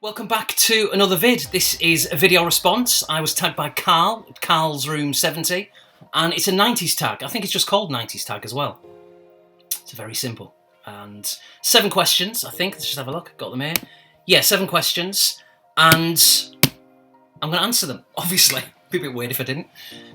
Welcome back to another vid. This is a video response. I was tagged by Carl, CarlsRoom70, and it's a 90s tag. I think it's just called 90s tag as well. It's very simple. And 7 questions, I think. Let's just have a look. Got them here. Yeah, 7 questions. And I'm going to answer them, obviously. Be a bit weird if I didn't.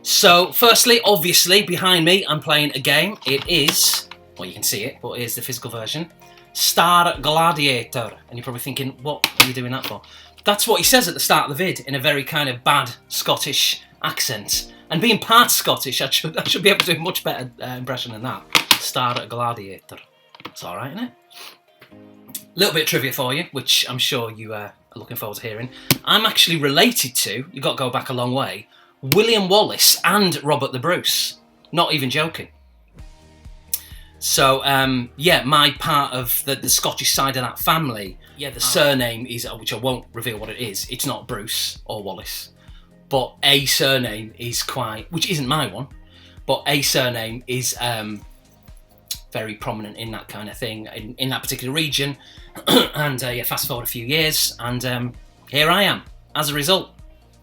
So, firstly, obviously, behind me, I'm playing a game. It is, well, you can see it, but here's the physical version. Star Gladiator. And you're probably thinking, what are you doing that for? That's what he says at the start of the vid, in a very kind of bad Scottish accent. And being part Scottish, I should be able to do a much better impression than that. Star Gladiator. It's alright, isn't it? A little bit of trivia for you, which I'm sure you are looking forward to hearing. I'm actually related to, you've got to go back a long way, William Wallace and Robert the Bruce. Not even joking. So, yeah, my part of the Scottish side of that family, yeah, the surname is, which I won't reveal what it is, it's not Bruce or Wallace, but a surname is quite, which isn't my one, but a surname is very prominent in that kind of thing, in that particular region, and yeah, fast forward a few years, and here I am, as a result.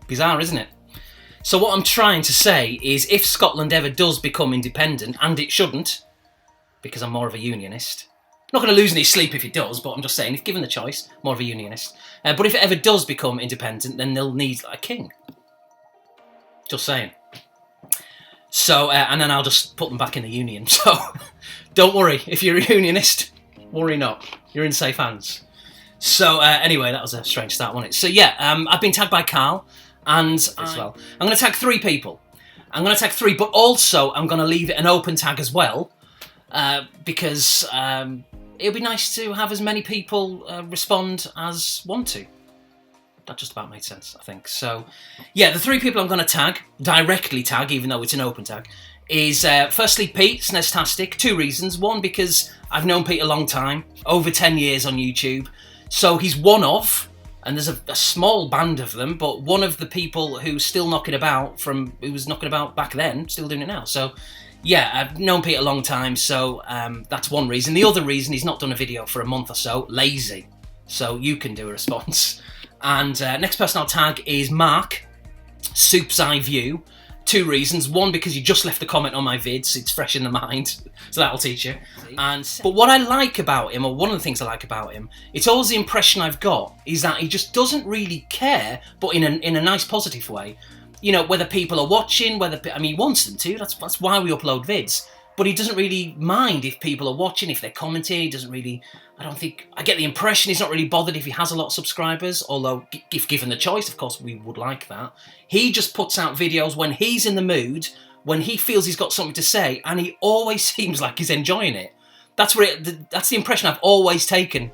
Bizarre, isn't it? So what I'm trying to say is, if Scotland ever does become independent, and it shouldn't, because I'm more of a unionist. I'm not going to lose any sleep if it does, but I'm just saying, if given the choice, more of a unionist. But if it ever does become independent, then they'll need a king. Just saying. So, and then I'll just put them back in the union. So, don't worry, if you're a unionist, worry not. You're in safe hands. So, anyway, that was a strange start, wasn't it? So, yeah, I've been tagged by Carl, and as well. I'm going to tag 3 people. I'm going to tag 3, but also I'm going to leave it an open tag as well. Because it'll be nice to have as many people respond as want to. That just about made sense, I think. So, yeah, the 3 people I'm going to tag, directly tag, even though it's an open tag, is firstly Pete, Snestastic. 2 reasons. 1, because I've known Pete a long time, over 10 years on YouTube. So he's one of, and there's a small band of them, but one of the people who's still knocking about who was knocking about back then, still doing it now. So, yeah, I've known Pete a long time, so that's one reason. The other reason, he's not done a video for a month or so, lazy. So you can do a response. And next person I'll tag is Mark, Soup's Eye View. 2 reasons. 1, because you just left a comment on my vids, it's fresh in the mind, so that'll teach you. But what I like about him, or one of the things I like about him, it's always the impression I've got, is that he just doesn't really care, but in a nice positive way. You know, whether people are watching, he wants them to, that's why we upload vids. But he doesn't really mind if people are watching, if they're commenting, he doesn't really, I get the impression he's not really bothered if he has a lot of subscribers, although, if given the choice, of course, we would like that. He just puts out videos when he's in the mood, when he feels he's got something to say, and he always seems like he's enjoying it. That's the impression I've always taken.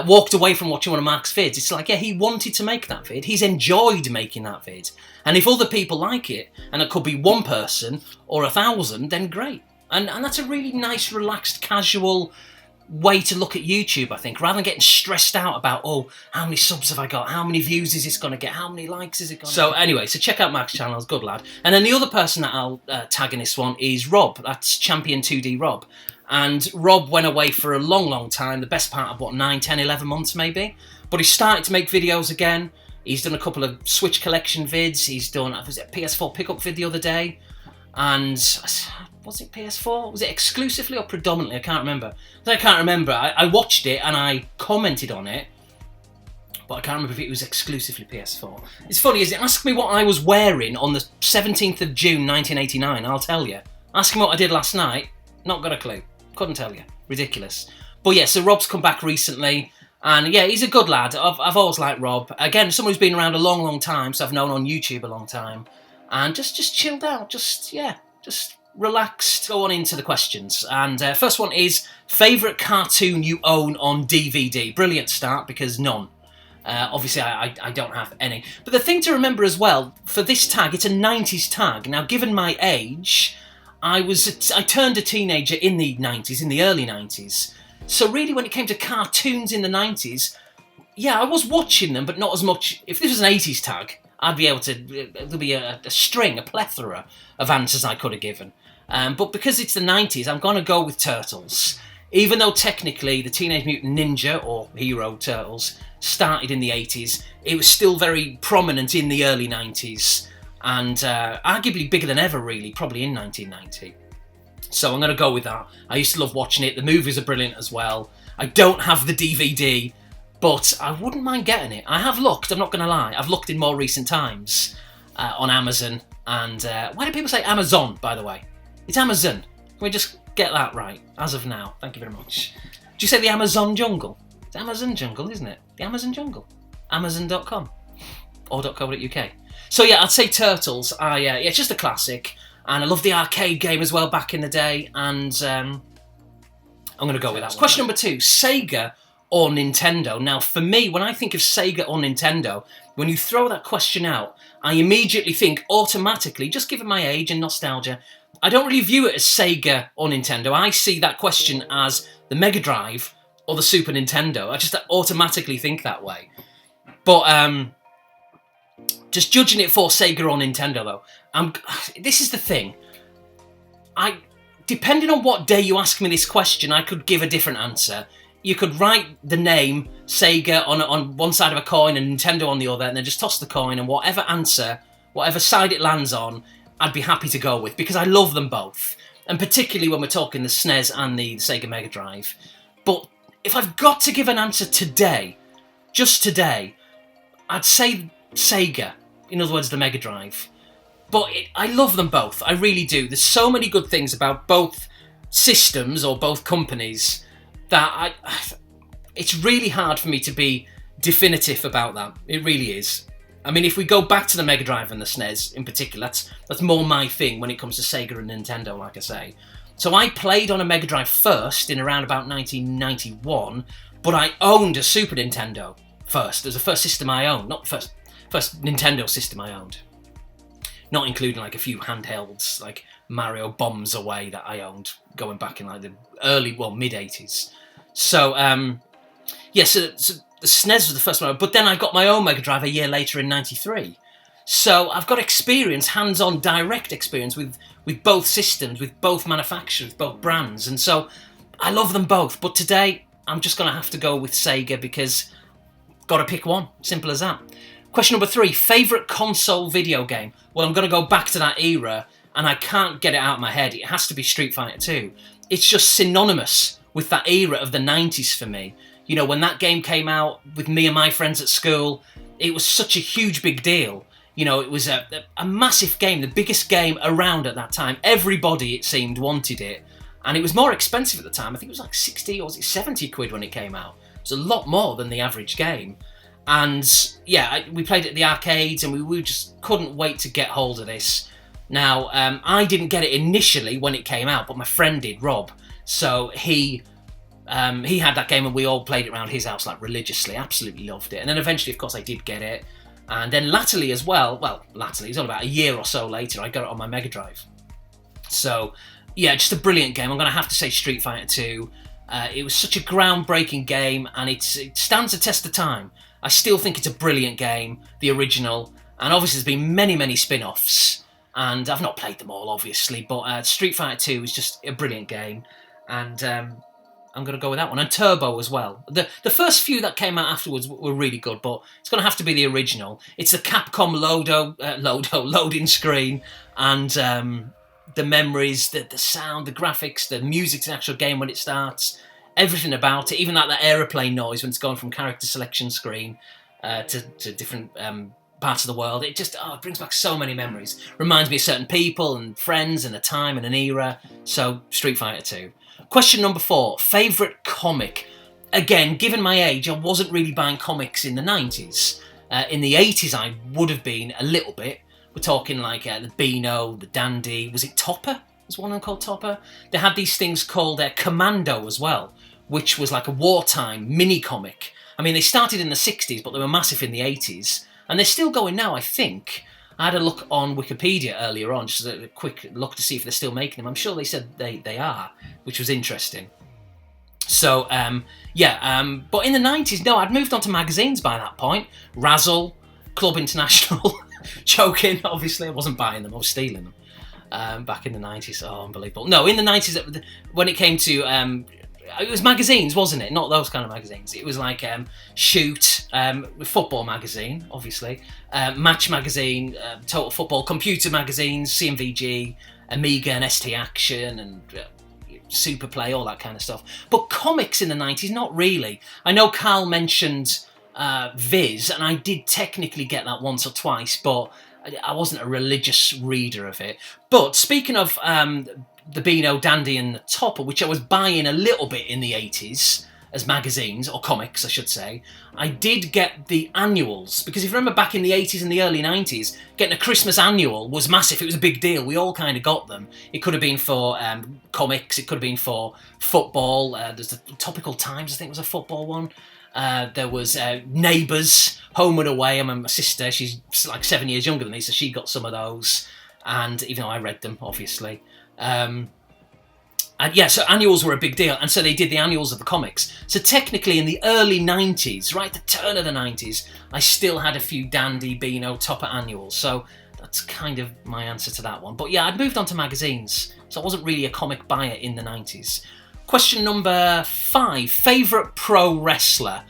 Walked away from watching one of Mark's vids. It's like, yeah, he wanted to make that vid. He's enjoyed making that vid. And if other people like it, and it could be 1 person or 1,000, then great. And that's a really nice, relaxed, casual way to look at YouTube, I think, rather than getting stressed out about, oh, how many subs have I got? How many views is this going to get? How many likes is it going to get? So anyway, so check out Mark's channel, good lad. And then the other person that I'll tag in this one is Rob. That's Champion 2D Rob. And Rob went away for a long, long time, the best part of, what, 9, 10, 11 months maybe? But he started to make videos again. He's done a couple of Switch collection vids. He's done, was it a PS4 pickup vid the other day? And, was it PS4? Was it exclusively or predominantly? I can't remember. I watched it and I commented on it, but I can't remember if it was exclusively PS4. It's funny, is it? Ask me what I was wearing on the 17th of June 1989, I'll tell you. Ask me what I did last night, not got a clue. Couldn't tell you. Ridiculous. But yeah, so Rob's come back recently, and yeah, he's a good lad. I've always liked Rob. Again, someone who's been around a long, long time, so I've known on YouTube a long time, and just chilled out, just relaxed. Go on into the questions, and first one is, favourite cartoon you own on DVD? Brilliant start, because none. Obviously, I don't have any. But the thing to remember as well, for this tag, it's a 90s tag. Now, given my age, I turned a teenager in the 90s, in the early 90s. So really, when it came to cartoons in the 90s, yeah, I was watching them, but not as much. If this was an 80s tag, I'd be able to, there'll be a plethora of answers I could have given. But because it's the 90s, I'm going to go with Turtles. even though technically the Teenage Mutant Ninja or Hero Turtles started in the 80s, it was still very prominent in the early 90s, and arguably bigger than ever, really, probably in 1990. So I'm going to go with that. I used to love watching it. The movies are brilliant as well. I don't have the DVD, but I wouldn't mind getting it. I have looked, I'm not going to lie. I've looked in more recent times on Amazon. And why do people say Amazon, by the way? It's Amazon. Can we just get that right, as of now? Thank you very much. Do you say the Amazon jungle? It's Amazon jungle, isn't it? The Amazon jungle. Amazon.com or .co.uk. So yeah, I'd say Turtles. Yeah, it's just a classic. And I love the arcade game as well back in the day. And I'm going to go with that one. Question number 2, Sega or Nintendo? Now, for me, when I think of Sega or Nintendo, when you throw that question out, I immediately think automatically, just given my age and nostalgia, I don't really view it as Sega or Nintendo. I see that question as the Mega Drive or the Super Nintendo. I just automatically think that way. But just judging it for Sega or Nintendo, though, this is the thing. Depending on what day you ask me this question, I could give a different answer. You could write the name Sega on one side of a coin and Nintendo on the other, and then just toss the coin, and whatever side it lands on, I'd be happy to go with, because I love them both. And particularly when we're talking the SNES and the Sega Mega Drive. But if I've got to give an answer today, just today, I'd say Sega. In other words, the Mega Drive. But I love them both. I really do. There's so many good things about both systems or both companies that it's really hard for me to be definitive about that. It really is. I mean, if we go back to the Mega Drive and the SNES in particular, that's more my thing when it comes to Sega and Nintendo, like I say. So I played on a Mega Drive first in around about 1991, but I owned a Super Nintendo first. It was the first system I owned, not first Nintendo system I owned. Not including like a few handhelds, like Mario Bombs Away that I owned, going back in like the mid-80s. So, so the SNES was the first one, but then I got my own Mega Drive a year later in 93. So I've got experience, hands-on, direct experience with both systems, with both manufacturers, both brands, and so I love them both. But today, I'm just going to have to go with Sega because got to pick one, simple as that. Question number 3, favourite console video game? Well, I'm going to go back to that era, and I can't get it out of my head. It has to be Street Fighter 2. It's just synonymous with that era of the 90s for me. You know, when that game came out with me and my friends at school, it was such a huge big deal. You know, it was a massive game, the biggest game around at that time. Everybody, it seemed, wanted it. And it was more expensive at the time. I think it was like 60 or was it 70 quid when it came out. It was a lot more than the average game. And yeah, we played it at the arcades, and we just couldn't wait to get hold of this. Now, I didn't get it initially when it came out, but my friend did, Rob. So he had that game, and we all played it around his house like religiously. Absolutely loved it. And then eventually, of course, I did get it. And then latterly as well, it was only about a year or so later, I got it on my Mega Drive. So yeah, just a brilliant game. I'm going to have to say Street Fighter 2. It was such a groundbreaking game, and it stands the test of time. I still think it's a brilliant game, the original, and obviously there's been many, many spin-offs, and I've not played them all, obviously, but Street Fighter 2 is just a brilliant game, and I'm going to go with that one, and Turbo as well. The first few that came out afterwards were really good, but it's going to have to be the original. It's the Capcom loading screen, and the memories, the sound, the graphics, the music to the actual game when it starts. Everything about it, even that aeroplane noise when it's going from character selection screen to different parts of the world. It just it brings back so many memories. Reminds me of certain people and friends and a time and an era. So Street Fighter 2. Question number 4, favourite comic? Again, given my age, I wasn't really buying comics in the 90s. In the 80s, I would have been a little bit. We're talking like the Beano, the Dandy. Was it Topper? Was one of them called Topper? They had these things called Commando as well, which was like a wartime mini-comic. I mean, they started in the 60s, but they were massive in the 80s. And they're still going now, I think. I had a look on Wikipedia earlier on, just a quick look to see if they're still making them. I'm sure they said they are, which was interesting. So, but in the 90s, no, I'd moved on to magazines by that point. Razzle, Club International. Joking, obviously, I wasn't buying them, I was stealing them. Back in the 90s, unbelievable. No, in the 90s, when it came to it was magazines, wasn't it? Not those kind of magazines. It was like Shoot, football magazine, obviously, Match magazine, Total Football, computer magazines, CMVG, Amiga and ST Action, and Super Play, all that kind of stuff. But comics in the 90s, not really. I know Carl mentioned Viz, and I did technically get that once or twice, but I wasn't a religious reader of it. But speaking of the Beano, Dandy and the Topper, which I was buying a little bit in the 80s as magazines, or comics I should say, I did get the annuals, because if you remember back in the 80s and the early 90s, getting a Christmas annual was massive. It was a big deal. We all kind of got them. It could have been for comics, it could have been for football. There's the Topical Times, I think was a football one. There was Neighbours, Home and Away. My sister, she's like 7 years younger than me, so she got some of those, and even though I read them, obviously. And yeah, so annuals were a big deal, and so they did the annuals of the comics. So technically in the early 90s, right, the turn of the 90s, I still had a few Dandy, Beano, Topper annuals, so that's kind of my answer to that one. But yeah, I'd moved on to magazines, so I wasn't really a comic buyer in the 90s. Question number 5, favourite pro wrestler?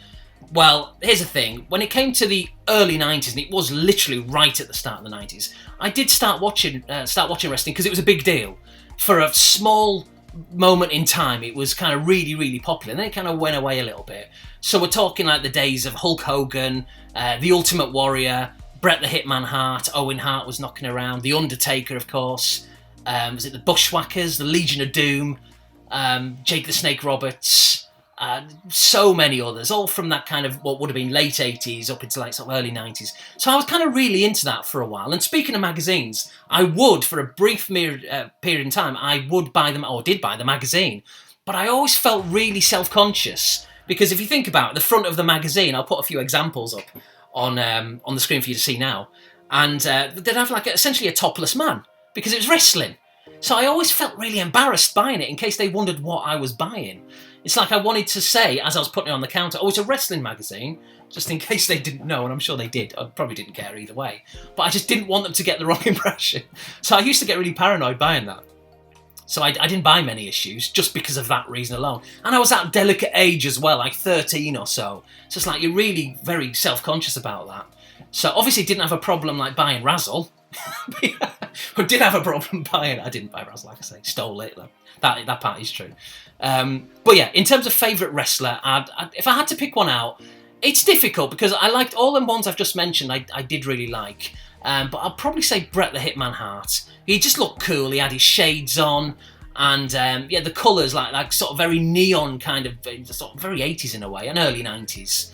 Well, here's the thing. When it came to the early 90s, and it was literally right at the start of the 90s, I did start watching wrestling because it was a big deal. For a small moment in time, it was kind of really, really popular, and then it kind of went away a little bit. So we're talking like the days of Hulk Hogan, The Ultimate Warrior, Bret the Hitman Hart, Owen Hart was knocking around, The Undertaker, of course, was it the Bushwhackers, the Legion of Doom, Jake the Snake Roberts, so many others, all from that kind of what would have been late 80s up into like sort of early 90s. So I was kind of really into that for a while. And speaking of magazines, I would, for a brief period in time, I would buy them, or did buy the magazine. But I always felt really self-conscious, because if you think about it, the front of the magazine, I'll put a few examples up on the screen for you to see now, and they'd have like essentially a topless man, because it was wrestling. So I always felt really embarrassed buying it in case they wondered what I was buying. It's like I wanted to say, as I was putting it on the counter, oh, it's a wrestling magazine, just in case they didn't know, and I'm sure they did. I probably didn't care either way. But I just didn't want them to get the wrong impression. So I used to get really paranoid buying that. So I didn't buy many issues just because of that reason alone. And I was at a delicate age as well, like 13 or so. So it's like you're really very self-conscious about that. So obviously didn't have a problem like buying Razzle. But did have a problem buying it. I didn't buy Razzle, like I say, stole it. That part is true. But yeah, in terms of favourite wrestler, if I had to pick one out, it's difficult because I liked all them ones I've just mentioned. I did really like, but I'll probably say Bret the Hitman Hart. He just looked cool. He had his shades on, and yeah, the colours like sort of very neon kind of, sort of very 80s in a way, and early 90s,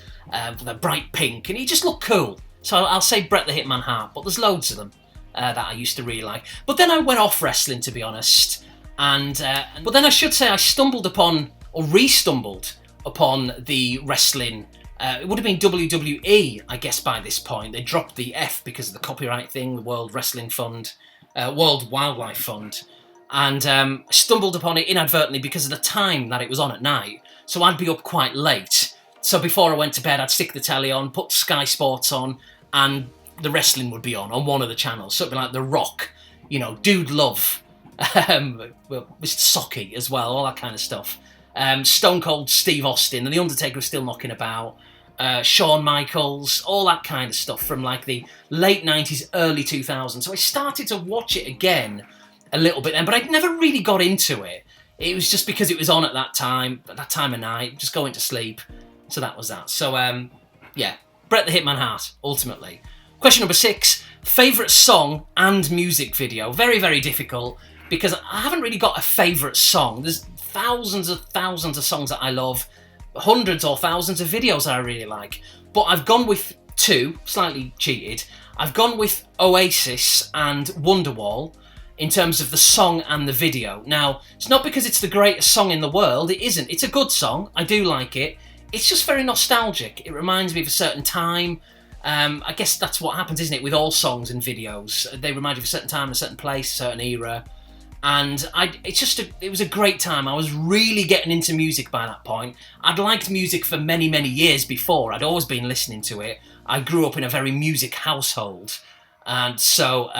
with a bright pink, and he just looked cool. So I'll say Bret the Hitman Hart. But there's loads of them that I used to really like. But then I went off wrestling, to be honest. But then I should say I stumbled upon, or re-stumbled upon, the wrestling. It would have been WWE, I guess, by this point. They dropped the F because of the copyright thing, the World Wrestling Fund, World Wildlife Fund. And I stumbled upon it inadvertently because of the time that it was on at night. So I'd be up quite late. So before I went to bed, I'd stick the telly on, put Sky Sports on, and the wrestling would be on one of the channels. Something like The Rock, Dude Love, Mr. Socky as well, all that kind of stuff. Stone Cold Steve Austin, and The Undertaker was still knocking about. Shawn Michaels, all that kind of stuff from like the late 90s, early 2000s. So I started to watch it again a little bit then, but I'd never really got into it. It was just because it was on at that time of night, just going to sleep. So that was that. So yeah, Bret the Hitman Hart, ultimately. Question number 6, favourite song and music video. Very, very difficult, because I haven't really got a favourite song. There's thousands of songs that I love, hundreds or thousands of videos that I really like. But I've gone with 2, slightly cheated. I've gone with Oasis and Wonderwall in terms of the song and the video. Now, it's not because it's the greatest song in the world. It isn't. It's a good song. I do like it. It's just very nostalgic. It reminds me of a certain time. I guess that's what happens, isn't it, with all songs and videos? They remind you of a certain time, a certain place, a certain era. And it was a great time. I was really getting into music by that point. I'd liked music for many, many years before. I'd always been listening to it. I grew up in a very music household. And so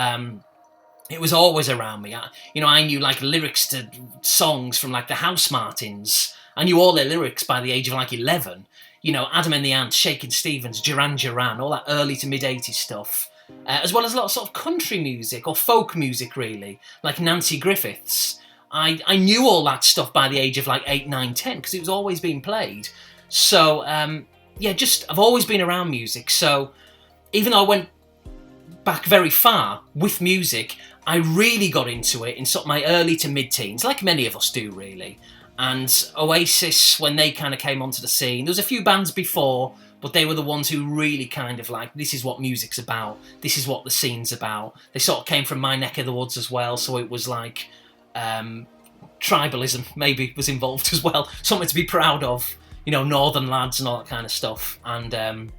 it was always around me. I knew like lyrics to songs from like the House Martins I knew all their lyrics by the age of like 11. You know, Adam and the Ants, Shakin' Stevens, Duran Duran, all that early to mid-80s stuff. As well as a lot of sort of country music, or folk music really, like Nancy Griffiths. I knew all that stuff by the age of like 8, 9, 10, because it was always being played. So, yeah, I've always been around music, so even though I went back very far with music, I really got into it in sort of my early to mid-teens, like many of us do really. And Oasis, when they kind of came onto the scene, there was a few bands before, but they were the ones who really kind of like, this is what music's about, this is what the scene's about. They sort of came from my neck of the woods as well, so it was like tribalism maybe was involved as well, something to be proud of, you know, northern lads and all that kind of stuff. And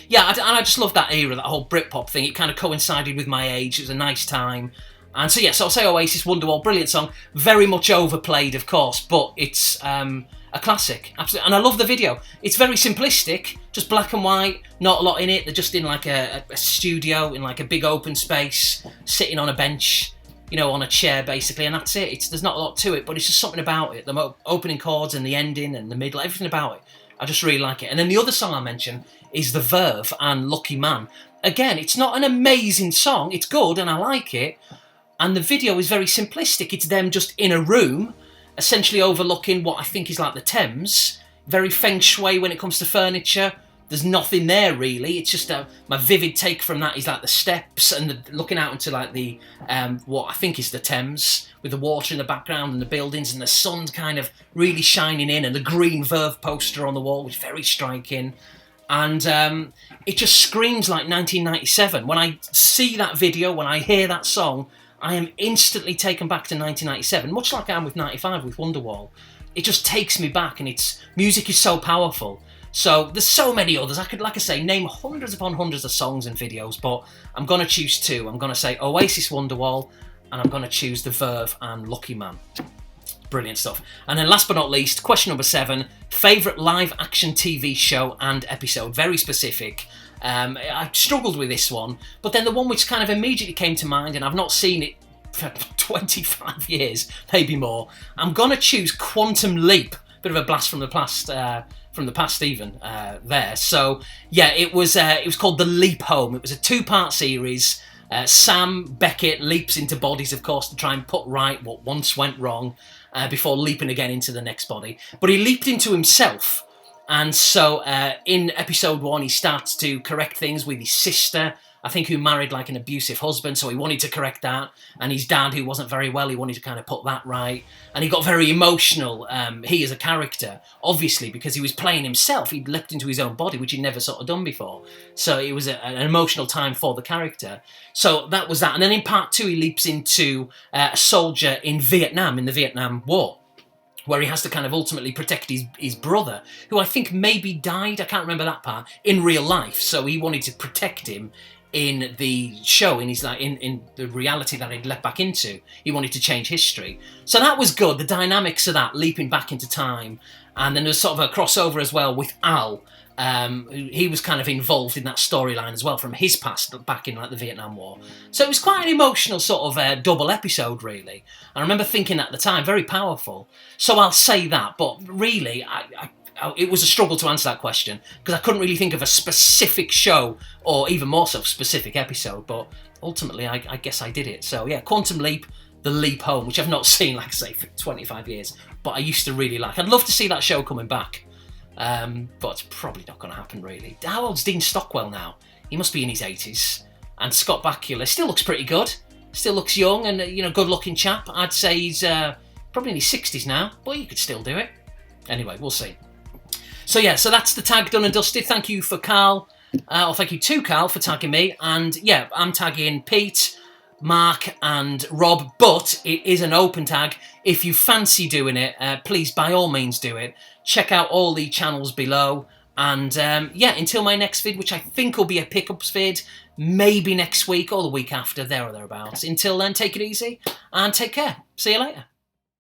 yeah, I just love that era, that whole Britpop thing. It kind of coincided with my age, it was a nice time. And so, yeah, so I'll say Oasis, Wonderwall, brilliant song. Very much overplayed, of course, but it's a classic, absolutely. And I love the video. It's very simplistic, just black and white, not a lot in it. They're just in like a studio, in like a big open space, sitting on a bench, you know, on a chair, basically, and that's it. There's not a lot to it, but it's just something about it. The opening chords and the ending and the middle, everything about it. I just really like it. And then the other song I mentioned is The Verve and Lucky Man. Again, it's not an amazing song. It's good, and I like it. And the video is very simplistic. It's them just in a room, essentially overlooking what I think is like the Thames. Very feng shui when it comes to furniture. There's nothing there really. It's just my vivid take from that is like the steps and looking out into like the what I think is the Thames, with the water in the background and the buildings and the sun kind of really shining in, and the green Verve poster on the wall, which is very striking. And it just screams like 1997. When I see that video, when I hear that song, I am instantly taken back to 1997, much like I am with 95 with Wonderwall. It just takes me back, and music is so powerful. So there's so many others. I could, like I say, name hundreds upon hundreds of songs and videos, but I'm going to choose two. I'm going to say Oasis, Wonderwall, and I'm going to choose The Verve and Lucky Man. Brilliant stuff. And then last but not least, question number 7, favourite live action TV show and episode. Very specific. I struggled with this one, but then the one which kind of immediately came to mind, and I've not seen it for 25 years, maybe more. I'm going to choose Quantum Leap. Bit of a blast from the past even there. So yeah, it was called The Leap Home. It was a 2-part series. Sam Beckett leaps into bodies, of course, to try and put right what once went wrong before leaping again into the next body. But he leaped into himself. And so in episode 1, he starts to correct things with his sister, I think, who married like an abusive husband, so he wanted to correct that. And his dad, who wasn't very well, he wanted to kind of put that right. And he got very emotional, he as a character, obviously, because he was playing himself. He'd leapt into his own body, which he'd never sort of done before. So it was an emotional time for the character. So that was that. And then in part 2, he leaps into a soldier in Vietnam, in the Vietnam War, where he has to kind of ultimately protect his brother, who I think maybe died, I can't remember that part, in real life. So he wanted to protect him in the show, in the reality that he'd leapt back into. He wanted to change history. So that was good, the dynamics of that, leaping back into time. And then there's sort of a crossover as well with Al. He was kind of involved in that storyline as well from his past back in like the Vietnam War. So it was quite an emotional sort of double episode really. I remember thinking at the time, very powerful. So I'll say that, but really it was a struggle to answer that question because I couldn't really think of a specific show or even more so specific episode, but ultimately I guess I did it. So yeah, Quantum Leap, The Leap Home, which I've not seen, like I say, for 25 years, but I used to really like. I'd love to see that show coming back. But it's probably not going to happen really. How old's Dean Stockwell now? He must be in his 80s. And Scott Bakula still looks pretty good. Still looks young and, good looking chap. I'd say he's probably in his 60s now, but he could still do it. Anyway, we'll see. So yeah, so that's the tag done and dusted. Thank you for Carl, or thank you to Carl for tagging me. And yeah, I'm tagging Pete, Mark and Rob, but it is an open tag. If you fancy doing it, please by all means do it. Check out all the channels below. And yeah, until my next vid, which I think will be a pickups vid, maybe next week or the week after, there or thereabouts. Until then, take it easy and take care. See you later.